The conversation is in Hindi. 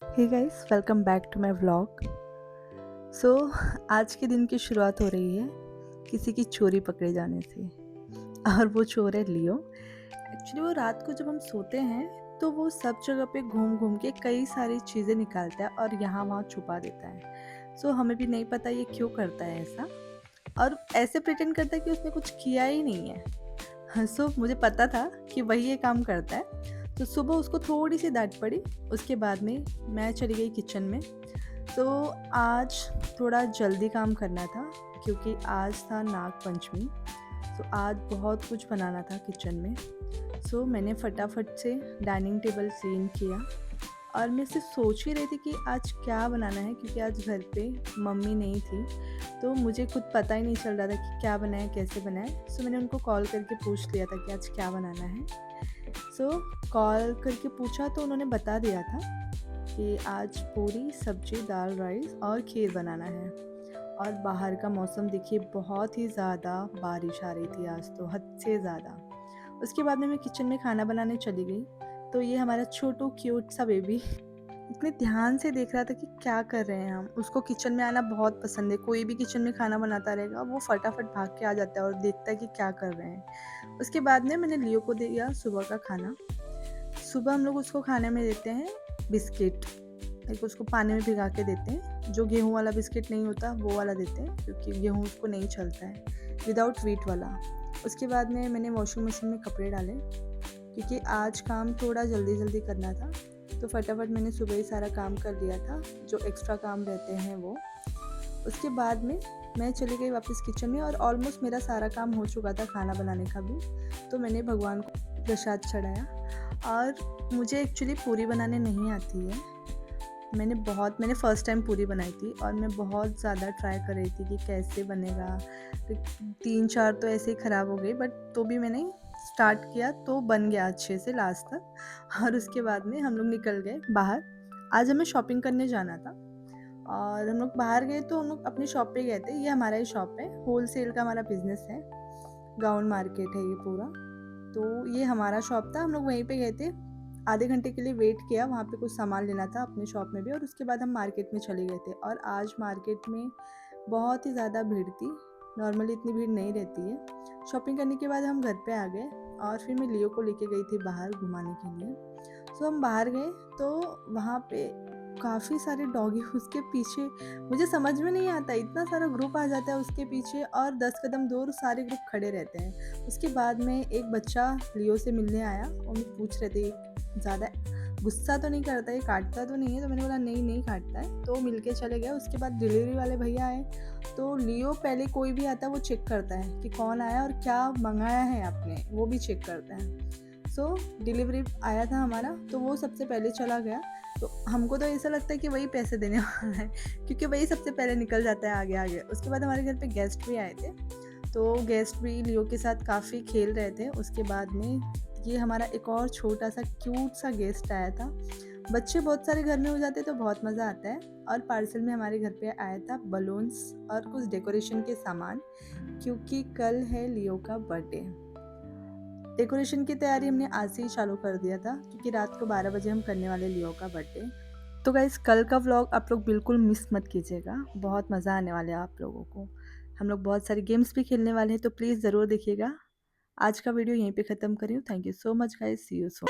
Hey guys, welcome back to my vlog. So आज के दिन की शुरुआत हो रही है किसी की चोरी पकड़े जाने से। और वो चोर है लियो। एक्चुअली वो रात को जब हम सोते हैं तो वो सब जगह पे घूम घूम के कई सारी चीज़ें निकालता है और यहाँ वहाँ छुपा देता है। सो हमें भी नहीं पता ये क्यों करता है ऐसा, और ऐसे प्रिटेंड करता है कि उसने कुछ किया ही नहीं है। सो मुझे पता था कि वही ये काम करता है, तो सुबह उसको थोड़ी सी डांट पड़ी। उसके बाद में मैं चली गई किचन में। तो आज थोड़ा जल्दी काम करना था क्योंकि आज था नाग पंचमी। तो आज बहुत कुछ बनाना था किचन में। सो मैंने फटाफट से डाइनिंग टेबल क्लीन किया और मैं सिर्फ सोच ही रही थी कि आज क्या बनाना है, क्योंकि आज घर पे मम्मी नहीं थी तो मुझे खुद पता ही नहीं चल रहा था कि क्या बनाए कैसे बनाए। सो मैंने उनको कॉल करके पूछ लिया था कि आज क्या बनाना है। सो कॉल करके पूछा तो उन्होंने बता दिया था कि आज पूरी सब्जी दाल राइस और खीर बनाना है। और बाहर का मौसम देखिए, बहुत ही ज़्यादा बारिश आ रही थी आज तो हद से ज़्यादा। उसके बाद में मैं किचन में खाना बनाने चली गई तो ये हमारा छोटू क्यूट सा बेबी इतने ध्यान से देख रहा था कि क्या कर रहे हैं हम। उसको किचन में आना बहुत पसंद है, कोई भी किचन में खाना बनाता रहेगा वो फटाफट भाग के आ जाता है और देखता है कि क्या कर रहे हैं। उसके बाद में मैंने लियो को दिया सुबह का खाना। सुबह हम लोग उसको खाने में देते हैं बिस्किट। एक उसको पानी में भिगा के देते हैं, जो गेहूं वाला बिस्किट नहीं होता वो वाला देते हैं, क्योंकि गेहूं उसको नहीं चलता है, विदाउट व्हीट वाला। उसके बाद में मैंने वॉशिंग मशीन में कपड़े डाले क्योंकि आज काम थोड़ा जल्दी जल्दी करना था। तो फटाफट मैंने सुबह ही सारा काम कर लिया था, जो एक्स्ट्रा काम रहते हैं वो। उसके बाद में मैं चली गई वापस किचन में और ऑलमोस्ट मेरा सारा काम हो चुका था खाना बनाने का भी। तो मैंने भगवान को प्रसाद चढ़ाया। और मुझे एक्चुअली पूरी बनाने नहीं आती है। मैंने फ़र्स्ट टाइम पूरी बनाई थी और मैं बहुत ज़्यादा ट्राई कर रही थी कि कैसे बनेगा। 3-4 तो ऐसे ही ख़राब हो गई, बट तो भी मैंने स्टार्ट किया तो बन गया अच्छे से लास्ट तक। और उसके बाद में हम लोग निकल गए बाहर। आज हमें शॉपिंग करने जाना था और हम लोग बाहर गए तो हम लोग अपनी शॉप पे गए थे। ये हमारा ही शॉप है, होल सेल का हमारा बिजनेस है, गाउन मार्केट है ये पूरा। तो ये हमारा शॉप था, हम लोग वहीं पे गए थे। आधे घंटे के लिए वेट किया, वहाँ पे कुछ सामान लेना था अपने शॉप में भी, और उसके बाद हम मार्केट में चले गए थे। और आज मार्केट में बहुत ही ज़्यादा भीड़ थी, नॉर्मली इतनी भीड़ नहीं रहती है। शॉपिंग करने के बाद हम घर पे आ गए और फिर मैं लियो को लेके गई थी बाहर घुमाने के लिए। सो हम बाहर गए तो वहाँ पे काफ़ी सारे डॉगी उसके पीछे। मुझे समझ में नहीं आता, इतना सारा ग्रुप आ जाता है उसके पीछे और 10 कदम दूर सारे ग्रुप खड़े रहते हैं। उसके बाद में एक बच्चा लियो से मिलने आया और पूछ रहे थे ज़्यादा गुस्सा तो नहीं करता, ये काटता तो नहीं है। तो मैंने बोला नहीं नहीं काटता है, तो मिल के चले गए। उसके बाद डिलीवरी वाले भैया आए तो लियो पहले कोई भी आता है वो चेक करता है कि कौन आया और क्या मंगाया है आपने, वो भी चेक करता है। सो डिलीवरी आया था हमारा तो वो सबसे पहले चला गया। तो हमको तो ऐसा लगता है कि वही पैसे देने वाला है, क्योंकि वही सबसे पहले निकल जाता है आगे आगे। उसके बाद हमारे घर पे गेस्ट भी आए थे, तो गेस्ट भी लियो के साथ काफ़ी खेल रहे थे। उसके बाद में ये हमारा एक और छोटा सा क्यूट सा गेस्ट आया था। बच्चे बहुत सारे घर में हो जाते तो बहुत मज़ा आता है। और पार्सल में हमारे घर पे आया था बलून्स और कुछ डेकोरेशन के सामान, क्योंकि कल है लियो का बर्थडे। डेकोरेशन की तैयारी हमने आज से ही चालू कर दिया था, क्योंकि रात को 12 बजे हम करने वाले लियो का बर्थडे। तो गाइस, कल का व्लॉग आप लोग बिल्कुल मिस मत कीजिएगा, बहुत मज़ा आने वाला है आप लोगों को। हम लोग बहुत सारी गेम्स भी खेलने वाले हैं, तो प्लीज़ ज़रूर देखिएगा। आज का वीडियो यहीं पे ख़त्म कर रही हूँ। Thank you so much guys, see you soon.